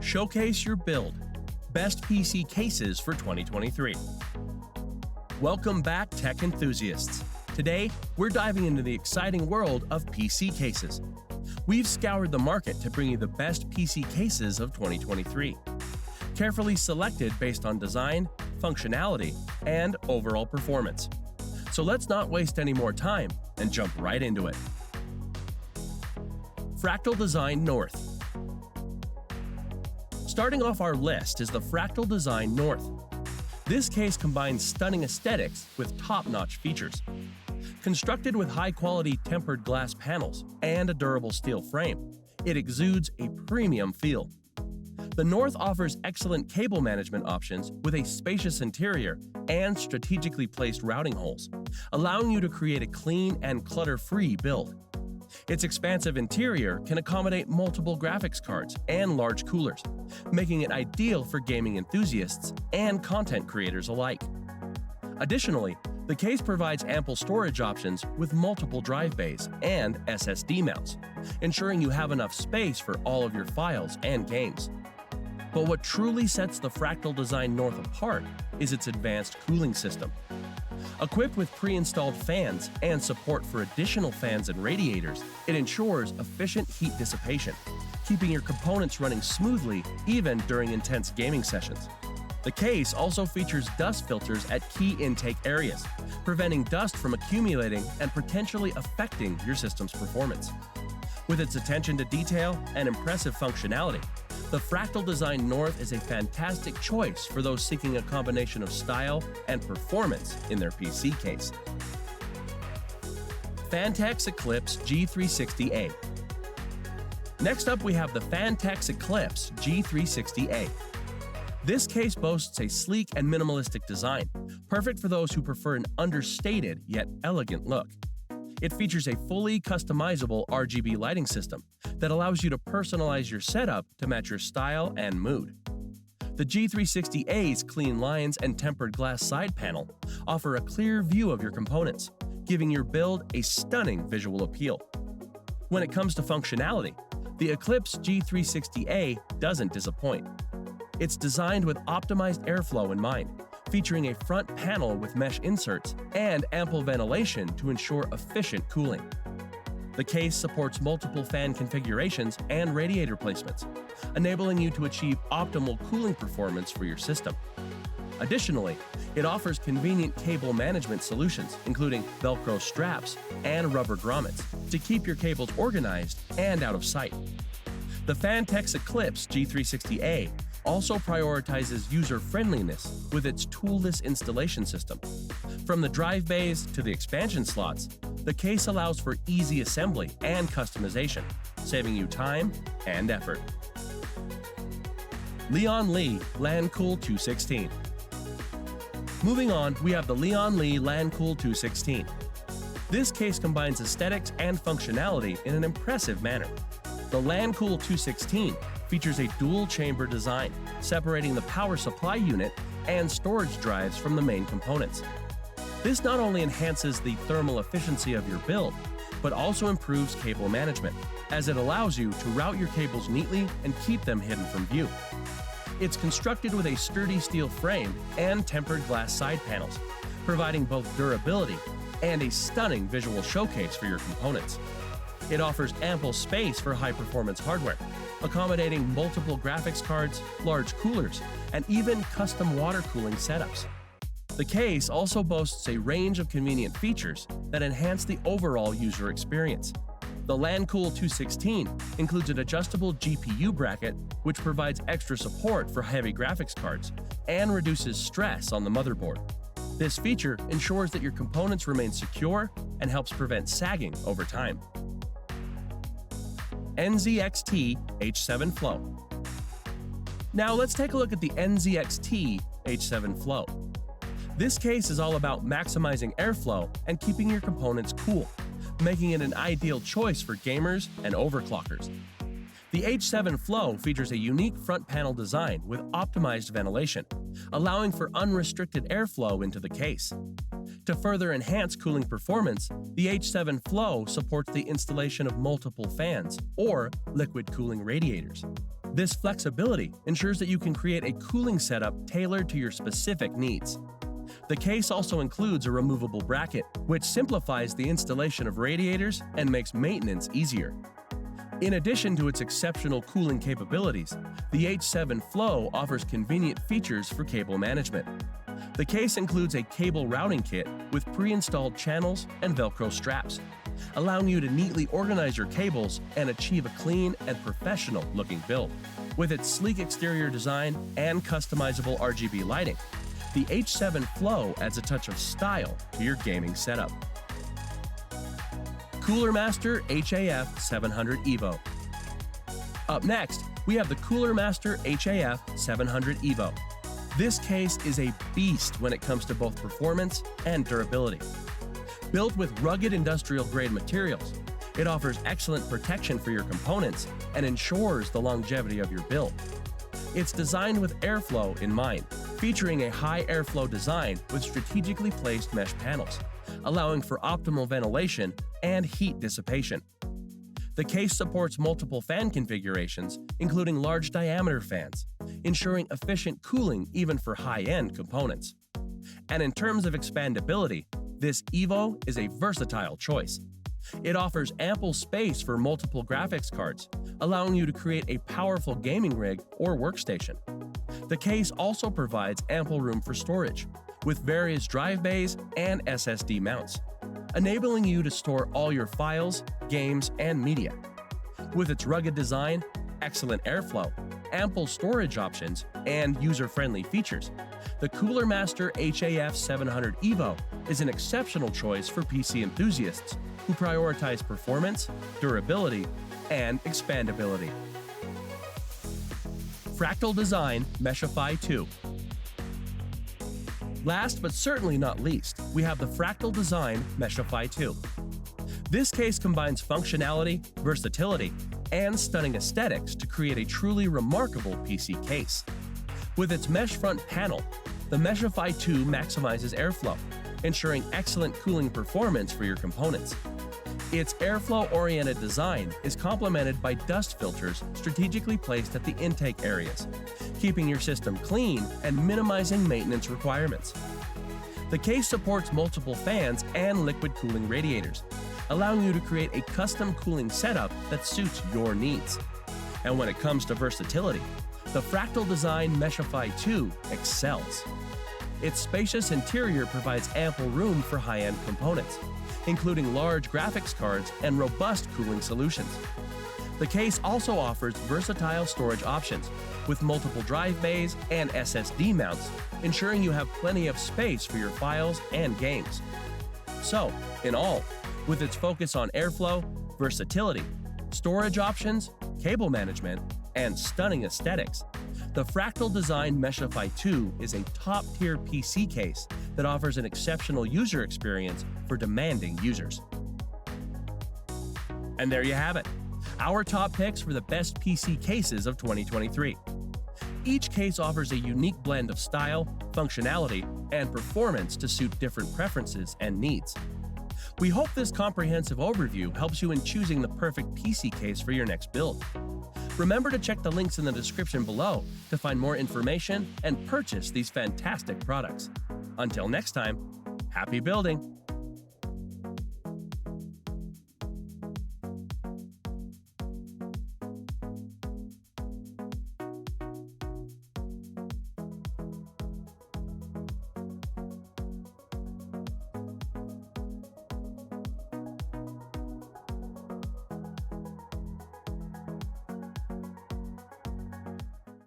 Showcase your build. Best PC cases for 2023. Welcome back, tech enthusiasts. Today, we're diving into the exciting world of PC cases. We've scoured the market to bring you the best PC cases of 2023. Carefully selected based on design, functionality, and overall performance. So let's not waste any more time and jump right into it. Fractal Design North. Starting off our list is the Fractal Design North. This case combines stunning aesthetics with top-notch features. Constructed with high-quality tempered glass panels and a durable steel frame, it exudes a premium feel. The North offers excellent cable management options with a spacious interior and strategically placed routing holes, allowing you to create a clean and clutter-free build. Its expansive interior can accommodate multiple graphics cards and large coolers, making it ideal for gaming enthusiasts and content creators alike. Additionally, the case provides ample storage options with multiple drive bays and SSD mounts, ensuring you have enough space for all of your files and games. But what truly sets the Fractal Design North apart is its advanced cooling system. Equipped with pre-installed fans and support for additional fans and radiators, it ensures efficient heat dissipation, keeping your components running smoothly even during intense gaming sessions. The case also features dust filters at key intake areas, preventing dust from accumulating and potentially affecting your system's performance. With its attention to detail and impressive functionality, the Fractal Design North is a fantastic choice for those seeking a combination of style and performance in their PC case. Phanteks Eclipse G360A. Next up, we have the Phanteks Eclipse G360A. This case boasts a sleek and minimalistic design, perfect for those who prefer an understated yet elegant look. It features a fully customizable RGB lighting system that allows you to personalize your setup to match your style and mood. The G360A's clean lines and tempered glass side panel offer a clear view of your components, giving your build a stunning visual appeal. When it comes to functionality, the Eclipse G360A doesn't disappoint. It's designed with optimized airflow in mind, featuring a front panel with mesh inserts and ample ventilation to ensure efficient cooling. The case supports multiple fan configurations and radiator placements, enabling you to achieve optimal cooling performance for your system. Additionally, it offers convenient cable management solutions, including Velcro straps and rubber grommets, to keep your cables organized and out of sight. The Phanteks Eclipse G360A also prioritizes user-friendliness with its toolless installation system. From the drive bays to the expansion slots, the case allows for easy assembly and customization, saving you time and effort. Lian Li Lancool 216. Moving on, we have the Lian Li Lancool 216. This case combines aesthetics and functionality in an impressive manner. The Lancool 216 features a dual-chamber design, separating the power supply unit and storage drives from the main components. This not only enhances the thermal efficiency of your build, but also improves cable management, as it allows you to route your cables neatly and keep them hidden from view. It's constructed with a sturdy steel frame and tempered glass side panels, providing both durability and a stunning visual showcase for your components. It offers ample space for high-performance hardware, accommodating multiple graphics cards, large coolers, and even custom water cooling setups. The case also boasts a range of convenient features that enhance the overall user experience. The Lancool 216 includes an adjustable GPU bracket, which provides extra support for heavy graphics cards and reduces stress on the motherboard. This feature ensures that your components remain secure and helps prevent sagging over time. NZXT H7 Flow. Now let's take a look at the NZXT H7 Flow. This case is all about maximizing airflow and keeping your components cool, making it an ideal choice for gamers and overclockers. The H7 Flow features a unique front panel design with optimized ventilation, allowing for unrestricted airflow into the case. To further enhance cooling performance, the H7 Flow supports the installation of multiple fans or liquid cooling radiators. This flexibility ensures that you can create a cooling setup tailored to your specific needs. The case also includes a removable bracket, which simplifies the installation of radiators and makes maintenance easier. In addition to its exceptional cooling capabilities, the H7 Flow offers convenient features for cable management. The case includes a cable routing kit with pre-installed channels and Velcro straps, allowing you to neatly organize your cables and achieve a clean and professional-looking build. With its sleek exterior design and customizable RGB lighting, the H7 Flow adds a touch of style to your gaming setup. Cooler Master HAF 700 EVO. Up next, we have the Cooler Master HAF 700 EVO. This case is a beast when it comes to both performance and durability. Built with rugged industrial-grade materials, it offers excellent protection for your components and ensures the longevity of your build. It's designed with airflow in mind, featuring a high airflow design with strategically placed mesh panels, allowing for optimal ventilation and heat dissipation. The case supports multiple fan configurations, including large diameter fans, ensuring efficient cooling even for high-end components. And in terms of expandability, this EVO is a versatile choice. It offers ample space for multiple graphics cards, allowing you to create a powerful gaming rig or workstation. The case also provides ample room for storage, with various drive bays and SSD mounts, enabling you to store all your files, games, and media. With its rugged design, excellent airflow, ample storage options, and user-friendly features, the Cooler Master HAF 700 EVO is an exceptional choice for PC enthusiasts who prioritize performance, durability, and expandability. Fractal Design Meshify 2. Last but certainly not least, we have the Fractal Design Meshify 2. This case combines functionality, versatility, and stunning aesthetics to create a truly remarkable PC case. With its mesh front panel, the Meshify 2 maximizes airflow, ensuring excellent cooling performance for your components. Its airflow-oriented design is complemented by dust filters strategically placed at the intake areas, keeping your system clean and minimizing maintenance requirements. The case supports multiple fans and liquid cooling radiators, allowing you to create a custom cooling setup that suits your needs. And when it comes to versatility, the Fractal Design Meshify 2 excels. Its spacious interior provides ample room for high-end components, including large graphics cards and robust cooling solutions. The case also offers versatile storage options, with multiple drive bays and SSD mounts, ensuring you have plenty of space for your files and games. So, in all, with its focus on airflow, versatility, storage options, cable management, and stunning aesthetics, the Fractal Design Meshify 2 is a top-tier PC case that offers an exceptional user experience for demanding users. And there you have it, our top picks for the best PC cases of 2023. Each case offers a unique blend of style, functionality, and performance to suit different preferences and needs. We hope this comprehensive overview helps you in choosing the perfect PC case for your next build. Remember to check the links in the description below to find more information and purchase these fantastic products. Until next time, happy building!